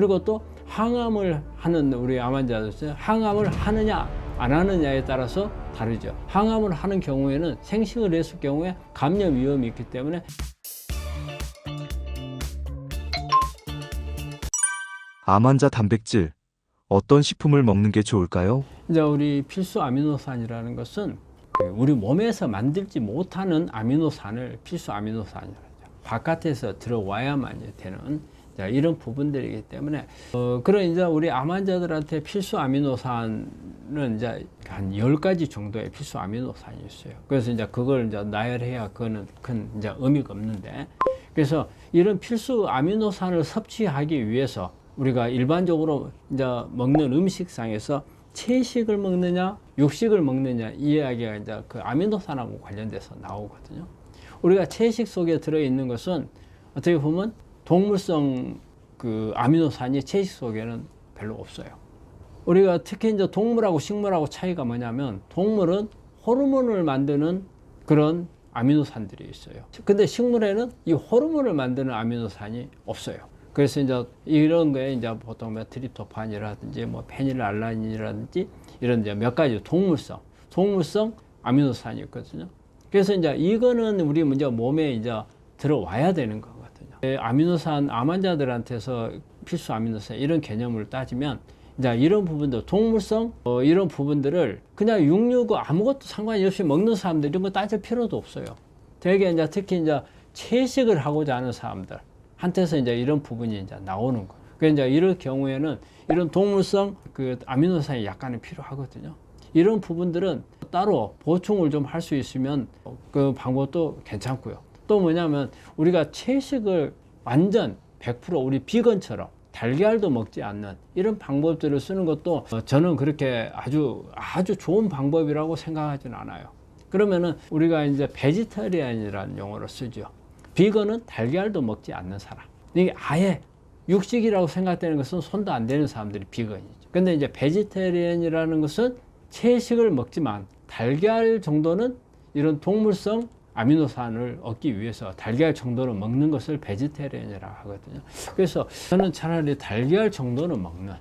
그리고 또 항암을 하는 우리 암 환자들, 항암을 하느냐 안 하느냐에 따라서 다르죠. 항암을 하는 경우에는 생식을 했을 경우에 감염 위험이 있기 때문에 암 환자 단백질, 어떤 식품을 먹는 게 좋을까요? 이제 우리 필수 아미노산이라는 것은 우리 몸에서 만들지 못하는 아미노산을 필수 아미노산이라고 하죠. 바깥에서 들어와야만 되는 이런 부분들이기 때문에 그런 이제 우리 암 환자들한테 필수 아미노산은 이제 한 10가지 정도의 필수 아미노산이 있어요. 그래서 이제 그걸 이제 나열해야 그거는 큰 이제 의미가 없는데, 그래서 이런 필수 아미노산을 섭취하기 위해서 우리가 일반적으로 이제 먹는 음식상에서 채식을 먹느냐, 육식을 먹느냐, 이 이야기가 이제 그 아미노산하고 관련돼서 나오거든요. 우리가 채식 속에 들어있는 것은 어떻게 보면 동물성 그 아미노산이 채식 속에는 별로 없어요. 우리가 특히 이제 동물하고 식물하고 차이가 뭐냐면, 동물은 호르몬을 만드는 그런 아미노산들이 있어요. 근데 식물에는 이 호르몬을 만드는 아미노산이 없어요. 그래서 이제 이런 거에 이제 보통 뭐 트립토판이라든지 뭐 페닐알라닌이라든지 이런 이제 몇 가지 동물성 아미노산이 있거든요. 그래서 이제 이거는 우리 이제 몸에 이제 들어와야 되는 거거든요. 아미노산, 암 환자들한테서 필수 아미노산 이런 개념을 따지면 이제 이런 부분들, 동물성 이런 부분들을 그냥 육류고 아무것도 상관이 없이 먹는 사람들 이런 거 따질 필요도 없어요. 되게 이제 특히 이제 채식을 하고자 하는 사람들 한테서 이제 이런 부분이 이제 나오는 거예요. 그래서 이제 이럴 경우에는 이런 동물성 그 아미노산이 약간은 필요하거든요. 이런 부분들은 따로 보충을 좀 할 수 있으면 그 방법도 괜찮고요. 또 뭐냐면 우리가 채식을 완전 100% 우리 비건처럼 달걀도 먹지 않는 이런 방법들을 쓰는 것도 저는 그렇게 아주 좋은 방법이라고 생각하지는 않아요. 그러면은 우리가 이제 베지터리안이라는 용어를 쓰죠. 비건은 달걀도 먹지 않는 사람. 이게 아예 육식이라고 생각되는 것은 손도 안 대는 사람들이 비건이죠. 근데 이제 베지테리언이라는 것은 채식을 먹지만 달걀 정도는 이런 동물성 아미노산을 얻기 위해서 달걀 정도는 먹는 것을 베지테리언이라고 하거든요. 그래서 저는 차라리 달걀 정도는 먹는,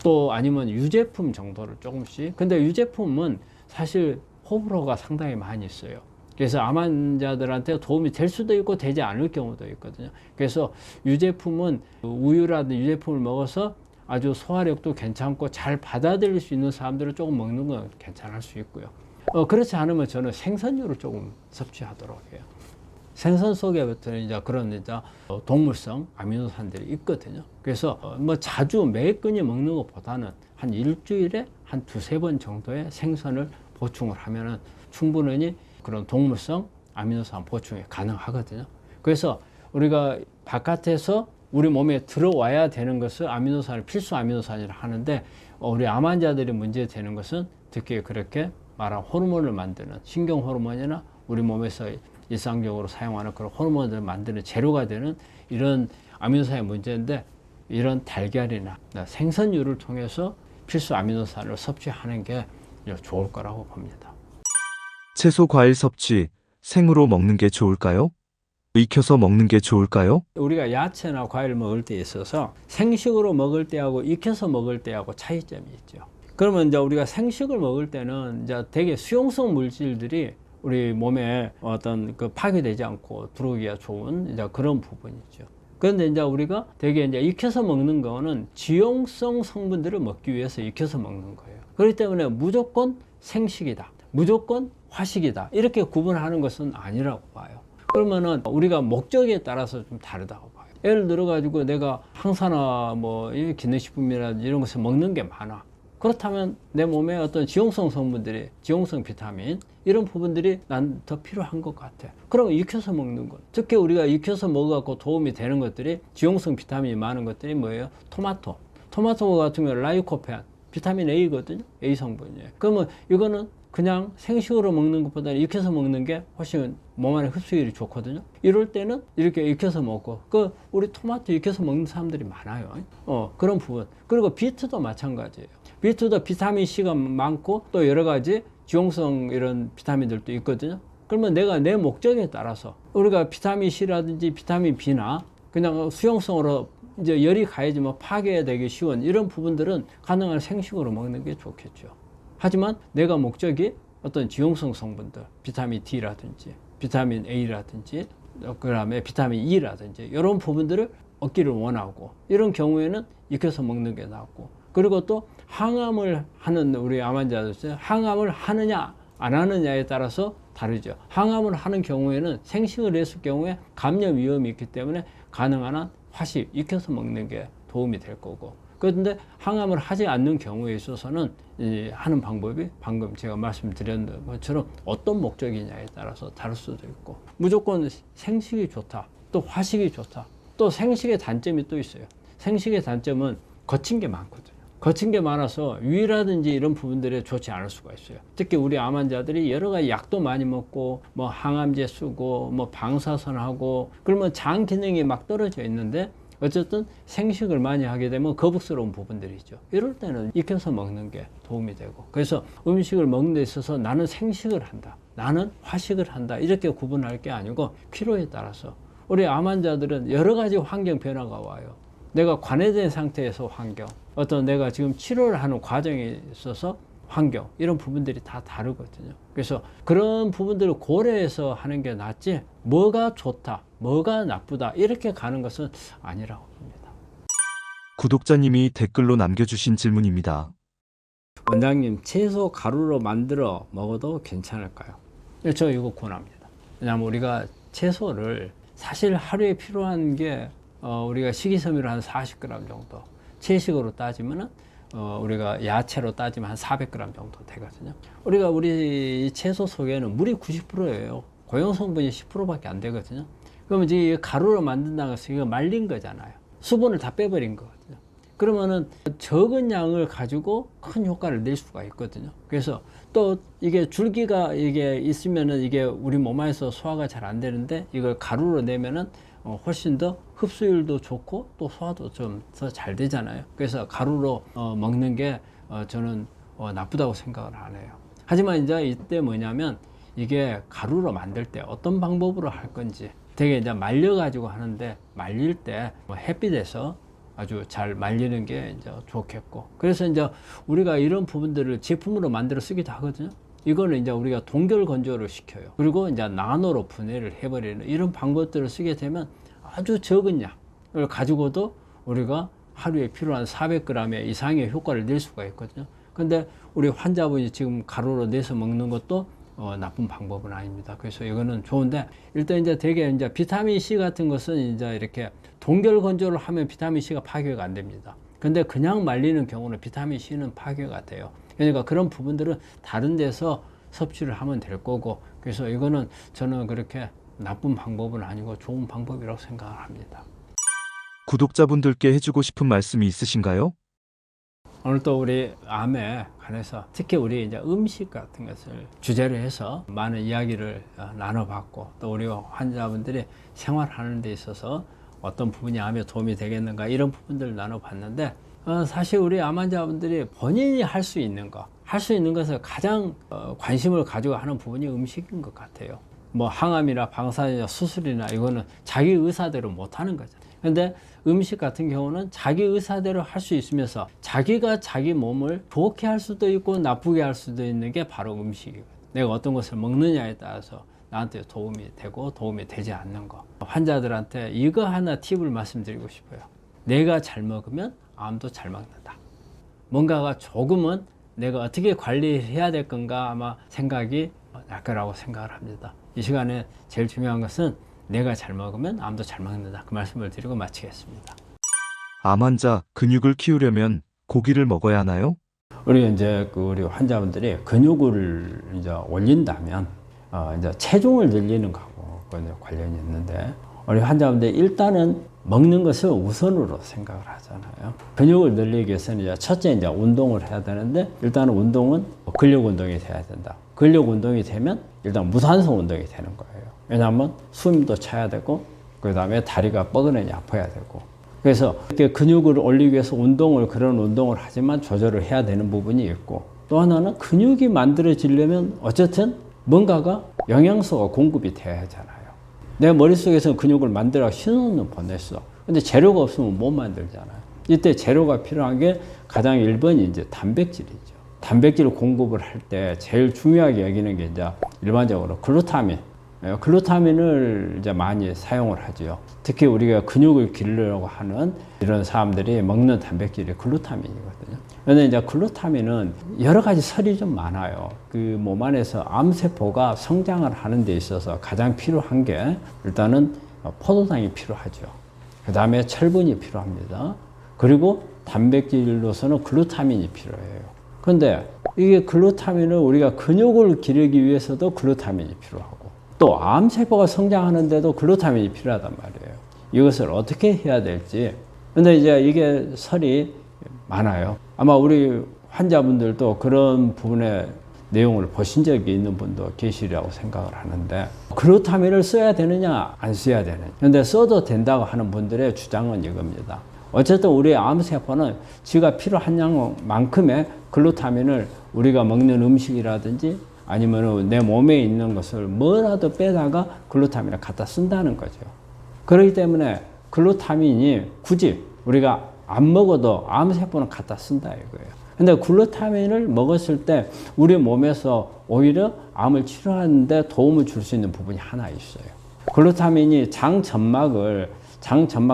또 아니면 유제품 정도를 조금씩. 근데 유제품은 사실 호불호가 상당히 많이 있어요. 그래서 암 환자들한테 도움이 될 수도 있고 되지 않을 경우도 있거든요. 그래서 유제품은 우유라든지 유제품을 먹어서 아주 소화력도 괜찮고 잘 받아들일 수 있는 사람들은 조금 먹는 건 괜찮을 수 있고요. 그렇지 않으면 저는 생선류를 조금 섭취하도록 해요. 생선 속에부터는 이제 그런 이제 동물성 아미노산들이 있거든요. 그래서 뭐 자주 매끈히 먹는 것보다는 한 일주일에 한 2-3번 정도의 생선을 보충을 하면은 충분히 그런 동물성 아미노산 보충이 가능하거든요. 그래서 우리가 바깥에서 우리 몸에 들어와야 되는 것을 아미노산을 필수 아미노산이라 하는데, 우리 암 환자들이 문제 되는 것은 특히 그렇게 말한 호르몬을 만드는 신경 호르몬이나 우리 몸에서 일상적으로 사용하는 그런 호르몬을 만드는 재료가 되는 이런 아미노산의 문제인데, 이런 달걀이나 생선류를 통해서 필수 아미노산을 섭취하는 게 좋을 거라고 봅니다. 채소 과일 섭취, 생으로 먹는 게 좋을까요? 익혀서 먹는 게 좋을까요? 우리가 야채나 과일을 먹을 때 있어서 생식으로 먹을 때하고 익혀서 먹을 때하고 차이점이 있죠. 그러면 이제 우리가 생식을 먹을 때는 이제 되게 수용성 물질들이 우리 몸에 어떤 그 파괴되지 않고 들어오기가 좋은 이제 그런 부분이죠. 그런데 이제 우리가 되게 이제 익혀서 먹는 거는 지용성 성분들을 먹기 위해서 익혀서 먹는 거예요. 그렇기 때문에 무조건 생식이다, 무조건 화식이다, 이렇게 구분하는 것은 아니라고 봐요. 그러면은 우리가 목적에 따라서 좀 다르다고 봐요. 예를 들어 가지고 내가 항산화 뭐 기능식품이라든지 이런 것을 먹는 게 많아. 그렇다면 내 몸에 어떤 지용성 성분들이, 지용성 비타민 이런 부분들이 난 더 필요한 것 같아. 그럼 익혀서 먹는 것, 특히 우리가 익혀서 먹어갖고 도움이 되는 것들이, 지용성 비타민이 많은 것들이 뭐예요? 토마토 같은 경우는 라이코펜, 비타민 A거든요. A 성분이에요. 그러면 이거는 그냥 생식으로 먹는 것보다는 익혀서 먹는 게 훨씬 몸 안에 흡수율이 좋거든요. 이럴 때는 이렇게 익혀서 먹고, 우리 토마토 익혀서 먹는 사람들이 많아요. 그런 부분. 그리고 비트도 마찬가지예요. 비트도 비타민 C가 많고 또 여러 가지 지용성 이런 비타민들도 있거든요. 그러면 내가 내 목적에 따라서 우리가 비타민 C라든지 비타민 B나 그냥 수용성으로 이제 열이 가해지 뭐 파괴되기 쉬운 이런 부분들은 가능한 생식으로 먹는 게 좋겠죠. 하지만 내가 목적이 어떤 지용성 성분들, 비타민 D라든지 비타민 A라든지 그다음에 비타민 E라든지 이런 부분들을 얻기를 원하고 이런 경우에는 익혀서 먹는 게 낫고, 그리고 또 항암을 하는 우리 암 환자들 항암을 하느냐 안 하느냐에 따라서 다르죠. 항암을 하는 경우에는 생식을 했을 경우에 감염 위험이 있기 때문에 가능한 한 화식 익혀서 먹는 게 도움이 될 거고, 그런데 항암을 하지 않는 경우에 있어서는 하는 방법이 방금 제가 말씀드렸던 것처럼 어떤 목적이냐에 따라서 다를 수도 있고, 무조건 생식이 좋다, 또 화식이 좋다, 또 생식의 단점이 또 있어요. 생식의 단점은 거친 게 많거든요. 거친 게 많아서 위라든지 이런 부분들에 좋지 않을 수가 있어요. 특히 우리 암 환자들이 여러 가지 약도 많이 먹고 뭐 항암제 쓰고 뭐 방사선하고 그러면 장 기능이 막 떨어져 있는데 어쨌든 생식을 많이 하게 되면 거북스러운 부분들이 있죠. 이럴 때는 익혀서 먹는 게 도움이 되고, 그래서 음식을 먹는 데 있어서 나는 생식을 한다, 나는 화식을 한다 이렇게 구분할 게 아니고 필요에 따라서 우리 암 환자들은 여러 가지 환경 변화가 와요. 내가 관해된 상태에서 환경, 어떤 내가 지금 치료를 하는 과정에 있어서 환경, 이런 부분들이 다 다르거든요. 그래서 그런 부분들을 고려해서 하는 게 낫지 뭐가 좋다, 뭐가 나쁘다 이렇게 가는 것은 아니라고 봅니다. 구독자님이 댓글로 남겨주신 질문입니다. 원장님, 채소 가루로 만들어 먹어도 괜찮을까요? 저 이거 권합니다. 왜냐하면 우리가 채소를 사실 하루에 필요한 게 우리가 식이섬유를 한 40g 정도, 채식으로 따지면은 우리가 야채로 따지면 한 400g 정도 되거든요. 우리 채소 속에는 물이 90%예요. 고용 성분이 10%밖에 안 되거든요. 그러면 이제 가루로 만든다고 해서 이거 말린 거잖아요. 수분을 다 빼버린 거거든요. 그러면은 적은 양을 가지고 큰 효과를 낼 수가 있거든요. 그래서 또 이게 줄기가 이게 있으면은 이게 우리 몸 안에서 소화가 잘 안 되는데 이걸 가루로 내면은 훨씬 더 흡수율도 좋고 또 소화도 좀 더 잘 되잖아요. 그래서 가루로 먹는 게 저는 나쁘다고 생각을 안 해요. 하지만 이제 이때 뭐냐면 이게 가루로 만들 때 어떤 방법으로 할 건지, 되게 이제 말려 가지고 하는데 말릴 때 햇빛에서 아주 잘 말리는 게 이제 좋겠고, 그래서 이제 우리가 이런 부분들을 제품으로 만들어 쓰기도 하거든요. 이거는 이제 우리가 동결 건조를 시켜요. 그리고 이제 나노로 분해를 해버리는 이런 방법들을 쓰게 되면 아주 적은 양을 가지고도 우리가 하루에 필요한 400g 이상의 효과를 낼 수가 있거든요. 근데 우리 환자분이 지금 가루로 내서 먹는 것도 나쁜 방법은 아닙니다. 그래서 이거는 좋은데, 일단 이제 되게 이제 비타민 C 같은 것은 이제 이렇게 동결 건조를 하면 비타민 C가 파괴가 안 됩니다. 근데 그냥 말리는 경우는 비타민 C는 파괴가 돼요. 그러니까 그런 부분들은 다른 데서 섭취를 하면 될 거고, 그래서 이거는 저는 그렇게 나쁜 방법은 아니고 좋은 방법이라고 생각을 합니다. 구독자분들께 해주고 싶은 말씀이 있으신가요? 오늘 또 우리 암에 관해서 특히 우리 이제 음식 같은 것을 주제로 해서 많은 이야기를 나눠봤고, 또 우리 환자분들이 생활하는 데 있어서 어떤 부분이 암에 도움이 되겠는가 이런 부분들을 나눠봤는데, 사실 우리 암 환자분들이 본인이 할 수 있는 것을 가장 관심을 가지고 하는 부분이 음식인 것 같아요. 뭐 항암이나 방사선이나 수술이나 이거는 자기 의사대로 못 하는 거죠. 근데 음식 같은 경우는 자기 의사대로 할 수 있으면서 자기가 자기 몸을 좋게 할 수도 있고 나쁘게 할 수도 있는 게 바로 음식이거든요. 내가 어떤 것을 먹느냐에 따라서 나한테 도움이 되고 도움이 되지 않는 거. 환자들한테 이거 하나 팁을 말씀드리고 싶어요. 내가 잘 먹으면 암도 잘 먹는다. 뭔가가 조금은 내가 어떻게 관리해야 될 건가 아마 생각이 날 거라고 생각을 합니다. 이 시간에 제일 중요한 것은 내가 잘 먹으면 암도 잘 먹는다. 그 말씀을 드리고 마치겠습니다. 암 환자 근육을 키우려면 고기를 먹어야 하나요? 우리 이제 우리 환자분들이 근육을 이제 올린다면 이제 체중을 늘리는 거하고 관련이 있는데, 우리 환자분들 일단은 먹는 것을 우선으로 생각을 하잖아요. 근육을 늘리기 위해서는 이제 첫째 이제 운동을 해야 되는데, 일단은 운동은 근력 운동이 돼야 된다. 근력 운동이 되면 일단 무산소 운동이 되는 거예요. 왜냐하면 숨도 차야 되고, 그 다음에 다리가 뻐근하니 아파야 되고, 그래서 이렇게 근육을 올리기 위해서 그런 운동을 하지만 조절을 해야 되는 부분이 있고, 또 하나는 근육이 만들어지려면 어쨌든 뭔가가 영양소가 공급이 돼야 하잖아요. 내 머릿속에서 근육을 만들어 신호는 보냈어. 근데 재료가 없으면 못 만들잖아요. 이때 재료가 필요한 게 가장 1번이 이제 단백질이죠. 단백질 공급을 할 때 제일 중요하게 여기는 게 이제 일반적으로 글루타민. 글루타민을 이제 많이 사용을 하죠. 특히 우리가 근육을 기르려고 하는 이런 사람들이 먹는 단백질이 글루타민이거든요. 그런데 이제 글루타민은 여러 가지 설이 좀 많아요. 그 몸 안에서 암세포가 성장을 하는 데 있어서 가장 필요한 게 일단은 포도당이 필요하죠. 그 다음에 철분이 필요합니다. 그리고 단백질로서는 글루타민이 필요해요. 그런데 이게 글루타민을 우리가 근육을 기르기 위해서도 글루타민이 필요하고 또 암세포가 성장하는데도 글루타민이 필요하단 말이에요. 이것을 어떻게 해야 될지. 근데 이제 이게 설이 많아요. 아마 우리 환자분들도 그런 부분의 내용을 보신 적이 있는 분도 계시리라고 생각을 하는데 글루타민을 써야 되느냐 안 써야 되느냐. 근데 써도 된다고 하는 분들의 주장은 이겁니다. 어쨌든 우리 암세포는 지가 필요한 양만큼의 글루타민을 우리가 먹는 음식이라든지 아니면 내 몸에 있는 것을 뭐라도 빼다가 글루타민을 갖다 쓴다는 거죠. 그렇기 때문에 글루타민이 굳이 우리가 안 먹어도 암세포는 갖다 쓴다 이거예요. 근데 글루타민을 먹었을 때 우리 몸에서 오히려 암을 치료하는데 도움을 줄 수 있는 부분이 하나 있어요. 글루타민이 장점막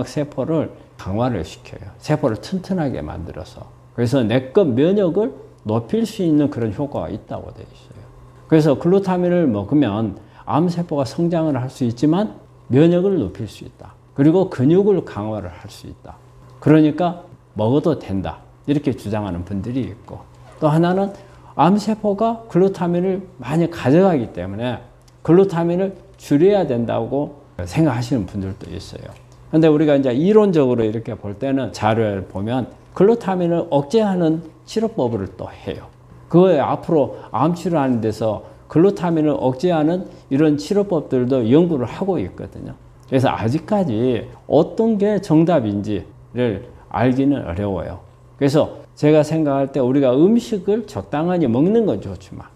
세포를 강화를 시켜요. 세포를 튼튼하게 만들어서. 그래서 내것 면역을 높일 수 있는 그런 효과가 있다고 되어 있어요. 그래서 글루타민을 먹으면 암세포가 성장을 할 수 있지만 면역을 높일 수 있다. 그리고 근육을 강화를 할 수 있다. 그러니까 먹어도 된다. 이렇게 주장하는 분들이 있고 또 하나는 암세포가 글루타민을 많이 가져가기 때문에 글루타민을 줄여야 된다고 생각하시는 분들도 있어요. 근데 우리가 이제 이론적으로 이렇게 볼 때는 자료를 보면 글루타민을 억제하는 치료법을 또 해요. 그거에 앞으로 암 치료하는 데서 글루타민을 억제하는 이런 치료법들도 연구를 하고 있거든요. 그래서 아직까지 어떤 게 정답인지를 알기는 어려워요. 그래서 제가 생각할 때 우리가 음식을 적당히 먹는 건 좋지만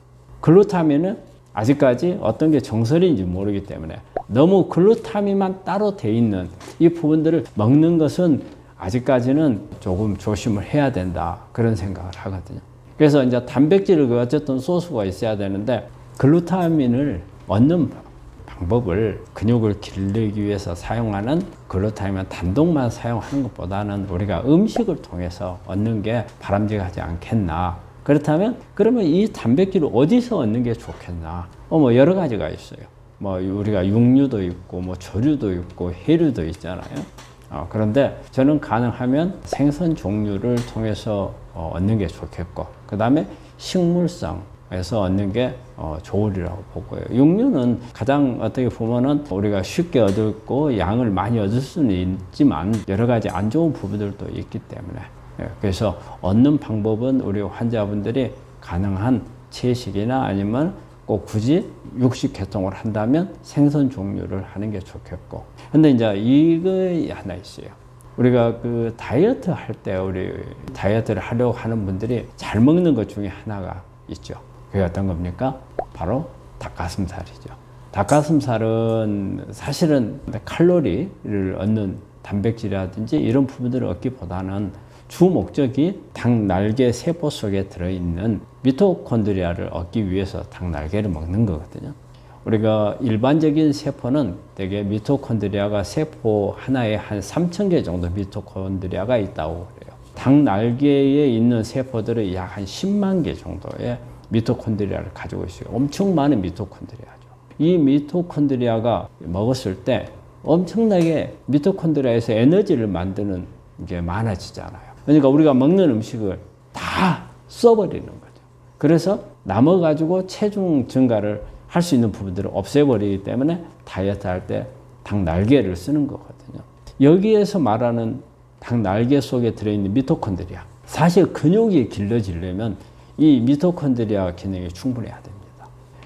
글루타민은 아직까지 어떤 게 정설인지 모르기 때문에 너무 글루타민만 따로 돼 있는 이 부분들을 먹는 것은 아직까지는 조금 조심을 해야 된다 그런 생각을 하거든요. 그래서 이제 단백질을 어쨌든 소스가 있어야 되는데 글루타민을 얻는 방법을 근육을 기르기 위해서 사용하는 글루타민 단독만 사용하는 것보다는 우리가 음식을 통해서 얻는 게 바람직하지 않겠나. 그렇다면 그러면 이 단백질을 어디서 얻는 게 좋겠나? 뭐 여러 가지가 있어요. 뭐 우리가 육류도 있고 뭐 조류도 있고 해류도 있잖아요. 그런데 저는 가능하면 생선 종류를 통해서 얻는 게 좋겠고 그 다음에 식물성에서 얻는 게 좋으리라고 보고요. 육류는 가장 어떻게 보면은 우리가 쉽게 얻고 양을 많이 얻을 수는 있지만 여러 가지 안 좋은 부분들도 있기 때문에 그래서 얻는 방법은 우리 환자분들이 가능한 채식이나 아니면 꼭 굳이 육식 계통을 한다면 생선 종류를 하는 게 좋겠고. 근데 이제 이거 하나 있어요. 우리가 그 다이어트 할 때 우리 다이어트를 하려고 하는 분들이 잘 먹는 것 중에 하나가 있죠. 그게 어떤 겁니까? 바로 닭가슴살이죠. 닭가슴살은 사실은 칼로리를 얻는 단백질이라든지 이런 부분들을 얻기보다는 주 목적이 닭 날개 세포 속에 들어있는 미토콘드리아를 얻기 위해서 닭 날개를 먹는 거거든요. 우리가 일반적인 세포는 대개 미토콘드리아가 세포 하나에 한 3,000개 정도 미토콘드리아가 있다고 그래요. 닭 날개에 있는 세포들은 약 한 10만 개 정도의 미토콘드리아를 가지고 있어요. 엄청 많은 미토콘드리아죠. 이 미토콘드리아가 먹었을 때 엄청나게 미토콘드리아에서 에너지를 만드는 게 많아지잖아요. 그러니까 우리가 먹는 음식을 다 써버리는 거죠. 그래서 남아가지고 체중 증가를 할 수 있는 부분들을 없애버리기 때문에 다이어트 할 때 닭 날개를 쓰는 거거든요. 여기에서 말하는 닭 날개 속에 들어있는 미토콘드리아. 사실 근육이 길러지려면 이 미토콘드리아 기능이 충분해야 됩니다.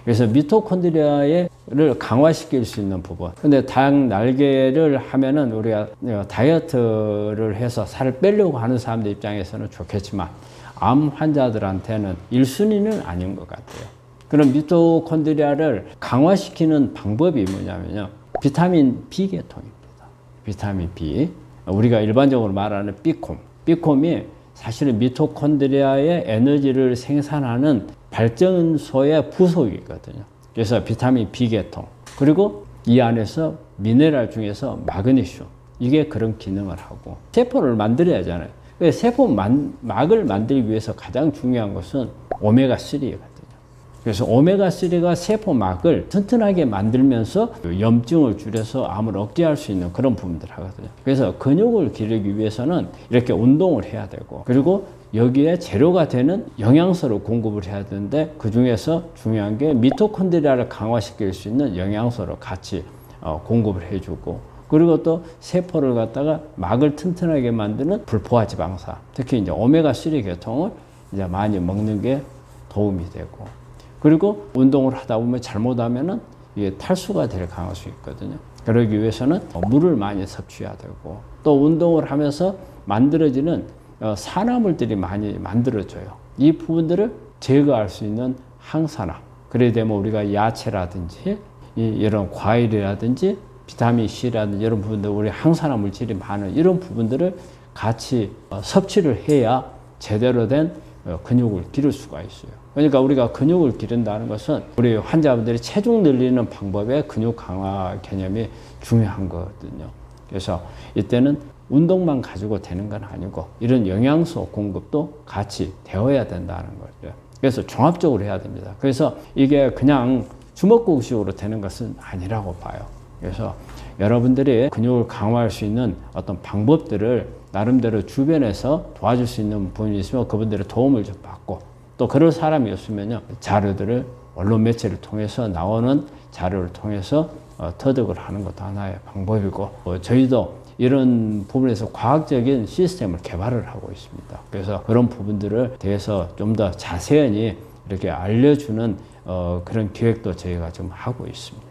그래서 미토콘드리아를 강화시킬 수 있는 부분. 근데 닭 날개를 하면은 우리가 다이어트를 해서 살을 빼려고 하는 사람들 입장에서는 좋겠지만 암 환자들한테는 1순위는 아닌 것 같아요. 그럼 미토콘드리아를 강화시키는 방법이 뭐냐면요. 비타민 B 계통입니다. 비타민 B. 우리가 일반적으로 말하는 B콤. B콤이 사실은 미토콘드리아의 에너지를 생산하는 발전소의 부속이거든요. 그래서 비타민 B계통, 그리고 이 안에서 미네랄 중에서 마그네슘, 이게 그런 기능을 하고 세포를 만들어야 하잖아요. 세포 막을 만들기 위해서 가장 중요한 것은 오메가3거든요. 그래서 오메가3가 세포 막을 튼튼하게 만들면서 염증을 줄여서 암을 억제할 수 있는 그런 부분들을 하거든요. 그래서 근육을 기르기 위해서는 이렇게 운동을 해야 되고, 그리고 여기에 재료가 되는 영양소를 공급을 해야 되는데, 그 중에서 중요한 게 미토콘드리아를 강화시킬 수 있는 영양소를 같이 공급을 해주고, 그리고 또 세포를 갖다가 막을 튼튼하게 만드는 불포화 지방산, 특히 이제 오메가3 계통을 이제 많이 먹는 게 도움이 되고, 그리고 운동을 하다 보면 잘못하면은 이게 탈수가 될 가능성이 있거든요. 그러기 위해서는 물을 많이 섭취해야 되고, 또 운동을 하면서 만들어지는 산화물들이 많이 만들어져요. 이 부분들을 제거할 수 있는 항산화. 그래야 되면 우리가 야채라든지 이런 과일이라든지 비타민 C라든지 이런 부분들, 우리 항산화 물질이 많은 이런 부분들을 같이 섭취를 해야 제대로 된 근육을 기를 수가 있어요. 그러니까 우리가 근육을 기른다는 것은 우리 환자분들이 체중 늘리는 방법의 근육 강화 개념이 중요한 거거든요. 그래서 이때는 운동만 가지고 되는 건 아니고 이런 영양소 공급도 같이 되어야 된다는 거죠. 그래서 종합적으로 해야 됩니다. 그래서 이게 그냥 주먹구구식으로 되는 것은 아니라고 봐요. 그래서 여러분들이 근육을 강화할 수 있는 어떤 방법들을 나름대로 주변에서 도와줄 수 있는 분이 있으면 그분들의 도움을 좀 받고, 또 그럴 사람이 없으면요, 자료들을 언론 매체를 통해서 나오는 자료를 통해서 터득을 하는 것도 하나의 방법이고, 저희도 이런 부분에서 과학적인 시스템을 개발을 하고 있습니다. 그래서 그런 부분들을 대해서 좀 더 자세히 이렇게 알려주는 그런 기획도 저희가 좀 하고 있습니다.